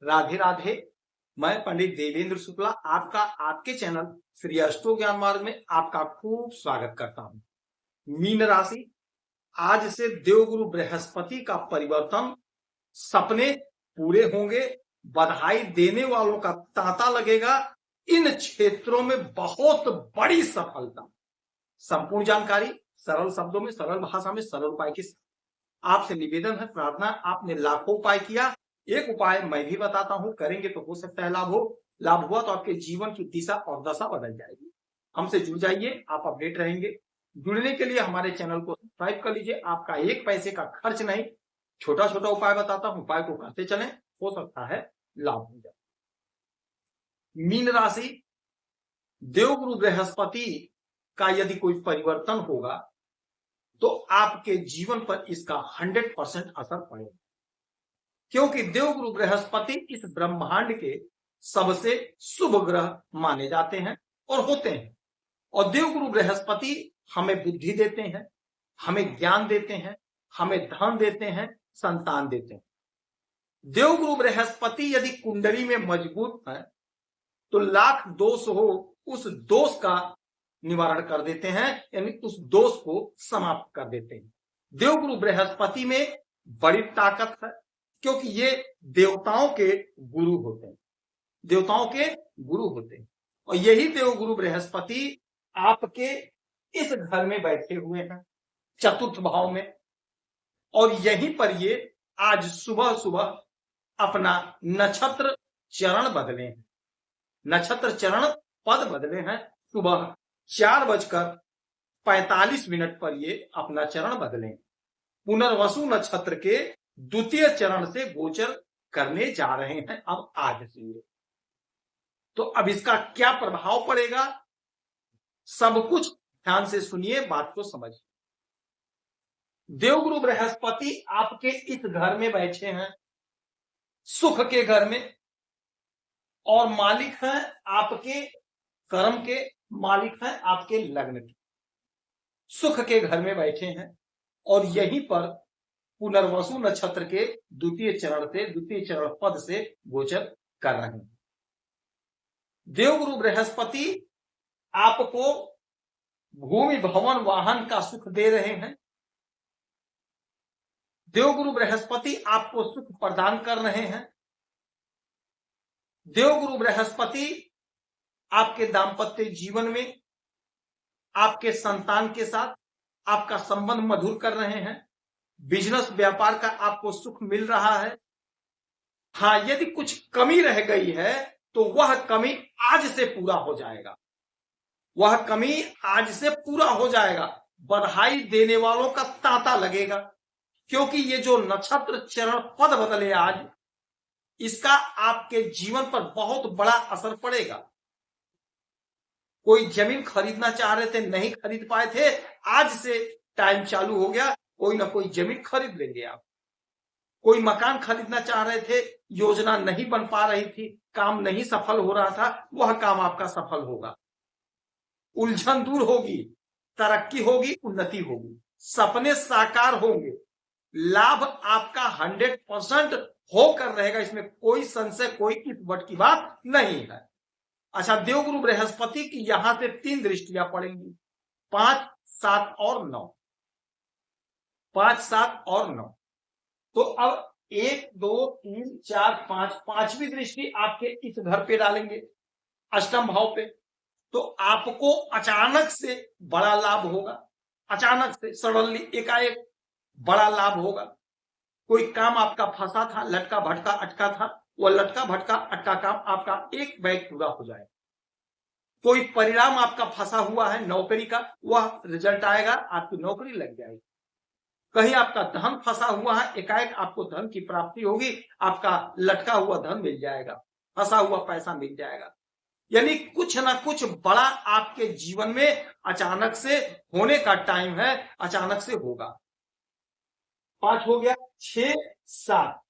राधे राधे। मैं पंडित देवेंद्र शुक्ला आपका आपके चैनल श्री अष्टो ज्ञान मार्ग में आपका खूब स्वागत करता हूं। मीन राशि, आज से देवगुरु बृहस्पति का परिवर्तन, सपने पूरे होंगे, बधाई देने वालों का तांता लगेगा। इन क्षेत्रों में बहुत बड़ी सफलता। संपूर्ण जानकारी सरल शब्दों में, सरल भाषा में, सरल उपाय के साथ आपसे निवेदन है, प्रार्थना। आपने लाखों उपाय किया, एक उपाय मैं भी बताता हूं, करेंगे तो हो सकता है लाभ हो। लाभ हुआ तो आपके जीवन की दिशा और दशा बदल जाएगी। हमसे जुड़ जाइए, आप अपडेट रहेंगे। जुड़ने के लिए हमारे चैनल को सब्सक्राइब कर लीजिए। आपका एक पैसे का खर्च नहीं, छोटा छोटा उपाय बताता हूं, उपाय को करते चलें, हो सकता है लाभ हो जाए। मीन राशि, देवगुरु बृहस्पति का यदि कोई परिवर्तन होगा तो आपके जीवन पर इसका 100% असर पड़ेगा, क्योंकि देवगुरु बृहस्पति इस ब्रह्मांड के सबसे शुभ ग्रह माने जाते हैं और होते हैं। और देवगुरु बृहस्पति हमें बुद्धि देते हैं, हमें ज्ञान देते हैं, हमें धन देते हैं, संतान देते हैं। देवगुरु बृहस्पति यदि कुंडली में मजबूत है तो लाख दोष हो, उस दोष का निवारण कर देते हैं, यानी उस दोष को समाप्त कर देते हैं। देवगुरु बृहस्पति में बड़ी ताकत है, क्योंकि ये देवताओं के गुरु होते हैं, देवताओं के गुरु होते हैं। और यही देवगुरु बृहस्पति आपके इस घर में बैठे हुए हैं, चतुर्थ भाव में। और यहीं पर ये आज सुबह सुबह अपना नक्षत्र चरण बदले हैं, नक्षत्र चरण पद बदले हैं। सुबह 4:45 पर ये अपना चरण बदले। पुनर्वसु नक्षत्र के द्वितीय चरण से गोचर करने जा रहे हैं अब आज से। तो अब इसका क्या प्रभाव पड़ेगा, सब कुछ ध्यान से सुनिए, बात को समझिए। देवगुरु बृहस्पति आपके इस घर में बैठे हैं, सुख के घर में, और मालिक हैं आपके कर्म के, मालिक हैं आपके लग्न के। सुख के घर में बैठे हैं और यहीं पर पुनर्वसु नक्षत्र के द्वितीय चरण पद से गोचर कर रहे हैं। देवगुरु बृहस्पति आपको भूमि भवन वाहन का सुख दे रहे हैं। देवगुरु बृहस्पति आपको सुख प्रदान कर रहे हैं। देवगुरु बृहस्पति आपके दांपत्य जीवन में, आपके संतान के साथ आपका संबंध मधुर कर रहे हैं। बिजनेस व्यापार का आपको सुख मिल रहा है। हाँ, यदि कुछ कमी रह गई है तो वह कमी आज से पूरा हो जाएगा, वह कमी आज से पूरा हो जाएगा। बधाई देने वालों का तांता लगेगा, क्योंकि ये जो नक्षत्र चरण पद बदले आज, इसका आपके जीवन पर बहुत बड़ा असर पड़ेगा। कोई जमीन खरीदना चाह रहे थे, नहीं खरीद पाए थे, आज से टाइम चालू हो गया, कोई ना कोई जमीन खरीद लेंगे आप। कोई मकान खरीदना चाह रहे थे, योजना नहीं बन पा रही थी, काम नहीं सफल हो रहा था, वह काम आपका सफल होगा। उलझन दूर होगी, तरक्की होगी, उन्नति होगी, सपने साकार होंगे, लाभ आपका 100% होकर रहेगा। इसमें कोई संशय, कोई इस वट की बात नहीं है। अच्छा, देवगुरु बृहस्पति की यहां से 3 दृष्टियां पड़ेंगी, 5, 7 और 9। 5, 7 और 9। तो अब 1, 2, 3, 4, 5, 5वीं दृष्टि आपके इस घर पे डालेंगे, अष्टम भाव पे। तो आपको अचानक से बड़ा लाभ होगा, अचानक से सडनली एकाएक बड़ा लाभ होगा। कोई काम आपका फंसा था, लटका भटका अटका था, वह लटका भटका अटका काम आपका एक बैग पूरा हो जाए। कोई परिणाम आपका फंसा हुआ है नौकरी का, वह रिजल्ट आएगा, आपकी नौकरी लग जाएगी। कहीं आपका धन फंसा हुआ है, एकाएक आपको धन की प्राप्ति होगी, आपका लटका हुआ धन मिल जाएगा, फंसा हुआ पैसा मिल जाएगा। यानी कुछ ना कुछ बड़ा आपके जीवन में अचानक से होने का टाइम है, अचानक से होगा। 5 हो गया, 6, 7।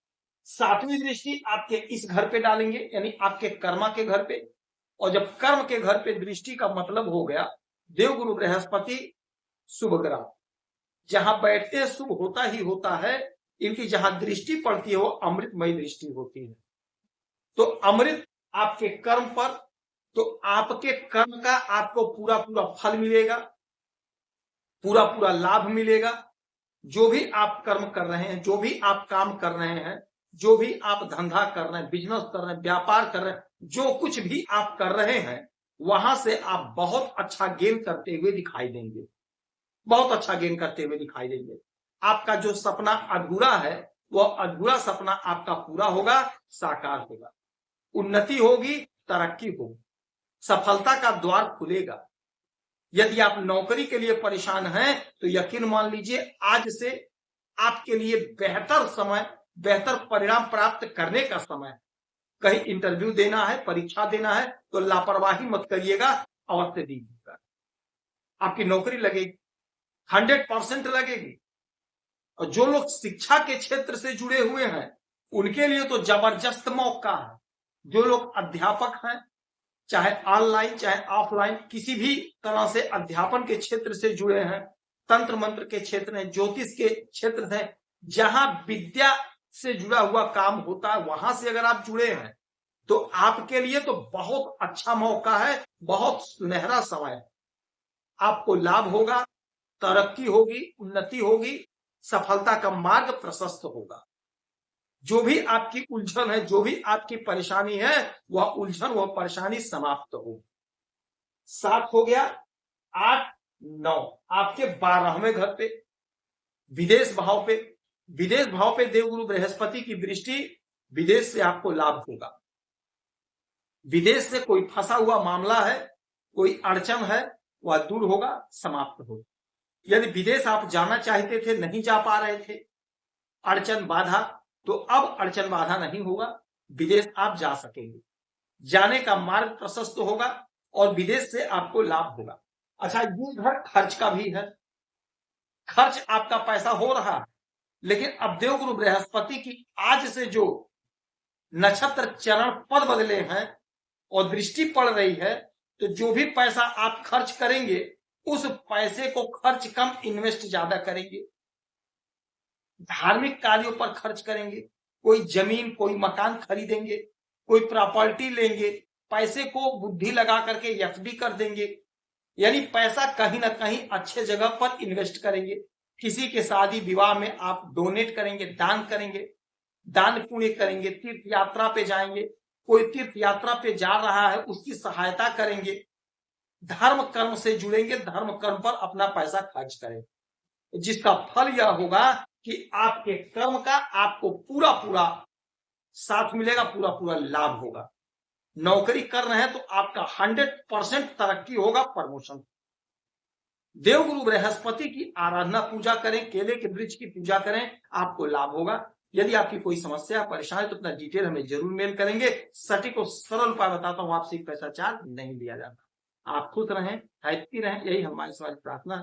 7वीं दृष्टि आपके इस घर पे डालेंगे, यानी आपके कर्मा के घर पे। और जब कर्म के घर पे दृष्टि का मतलब हो गया, देवगुरु बृहस्पति शुभ ग्रह जहां बैठते हैं शुभ होता ही होता है। इनकी जहां दृष्टि पड़ती है वो अमृतमयी दृष्टि होती है। तो अमृत आपके कर्म पर, तो आपके कर्म का आपको पूरा पूरा फल मिलेगा, पूरा पूरा लाभ मिलेगा। जो भी आप कर्म कर रहे हैं, जो भी आप काम कर रहे हैं, जो भी आप धंधा कर रहे हैं, बिजनेस कर रहे हैं, व्यापार कर रहे हैं, जो कुछ भी आप कर रहे हैं, वहां से आप बहुत अच्छा गेन करते हुए दिखाई देंगे, बहुत अच्छा गेन करते हुए दिखाई देंगे। आपका जो सपना अधूरा है, वह अधूरा सपना आपका पूरा होगा, साकार होगा, उन्नति होगी, तरक्की होगी, सफलता का द्वार खुलेगा। यदि आप नौकरी के लिए परेशान हैं, तो यकीन मान लीजिए आज से आपके लिए बेहतर समय, बेहतर परिणाम प्राप्त करने का समय। कहीं इंटरव्यू देना है, परीक्षा देना है, तो लापरवाही मत करिएगा, अवश्य दीजिएगा, आपकी नौकरी लगेगी, 100% लगेगी। और जो लोग शिक्षा के क्षेत्र से जुड़े हुए हैं, उनके लिए तो जबरदस्त मौका है। जो लोग अध्यापक हैं, चाहे ऑनलाइन चाहे ऑफलाइन, किसी भी तरह से अध्यापन के क्षेत्र से जुड़े हैं, तंत्र मंत्र के क्षेत्र में, ज्योतिष के क्षेत्र है, जहां विद्या से जुड़ा हुआ काम होता है, वहां से अगर आप जुड़े हैं, तो आपके लिए तो बहुत अच्छा मौका है, बहुत सुनहरा समय है। आपको लाभ होगा, तरक्की होगी, उन्नति होगी, सफलता का मार्ग प्रशस्त होगा। जो भी आपकी उलझन है, जो भी आपकी परेशानी है, वह उलझन, वह परेशानी समाप्त हो। 7 हो गया, 8, 9 आपके 12वें घर पे, विदेश भाव पे, विदेश भाव पे देवगुरु बृहस्पति की दृष्टि, विदेश से आपको लाभ होगा। विदेश से कोई फंसा हुआ मामला है, कोई अड़चन है, वह दूर होगा, समाप्त होगा। यदि विदेश आप जाना चाहते थे, नहीं जा पा रहे थे, अड़चन बाधा, तो अब अड़चन बाधा नहीं होगा, विदेश आप जा सकेंगे, जाने का मार्ग प्रशस्त होगा और विदेश से आपको लाभ होगा। अच्छा, ये घर खर्च का भी है, खर्च आपका पैसा हो रहा है, लेकिन अब देवगुरु बृहस्पति की आज से जो नक्षत्र चरण पद बदले हैं और दृष्टि पड़ रही है, तो जो भी पैसा आप खर्च करेंगे, उस पैसे को खर्च कम, इन्वेस्ट ज्यादा करेंगे, धार्मिक कार्यों पर खर्च करेंगे, कोई जमीन, कोई मकान खरीदेंगे, कोई प्रॉपर्टी लेंगे, पैसे को बुद्धि लगा करके एफडी कर देंगे, यानी पैसा कहीं ना कहीं अच्छे जगह पर इन्वेस्ट करेंगे। किसी के शादी विवाह में आप डोनेट करेंगे, दान करेंगे, दान पुण्य करेंगे, तीर्थ यात्रा पे जाएंगे, कोई तीर्थ यात्रा पे जा रहा है, उसकी सहायता करेंगे, धर्म कर्म से जुड़ेंगे, धर्म कर्म पर अपना पैसा खर्च करेंगे, जिसका फल यह होगा कि आपके कर्म का आपको पूरा पूरा साथ मिलेगा, पूरा पूरा लाभ होगा। नौकरी कर रहे हैं तो आपका 100% तरक्की होगा, प्रमोशन। देवगुरु बृहस्पति की आराधना पूजा करें, केले के वृक्ष की पूजा करें, आपको लाभ होगा। यदि आपकी कोई समस्या परेशानी है, तो अपना डिटेल हमें जरूर मेल करेंगे, सटीक और सरल उपाय बताता हूं, आपसे पैसा चार्ज नहीं लिया जाता। आप खुश रहें, हैप्पी रहें, यही हमारी प्रार्थना।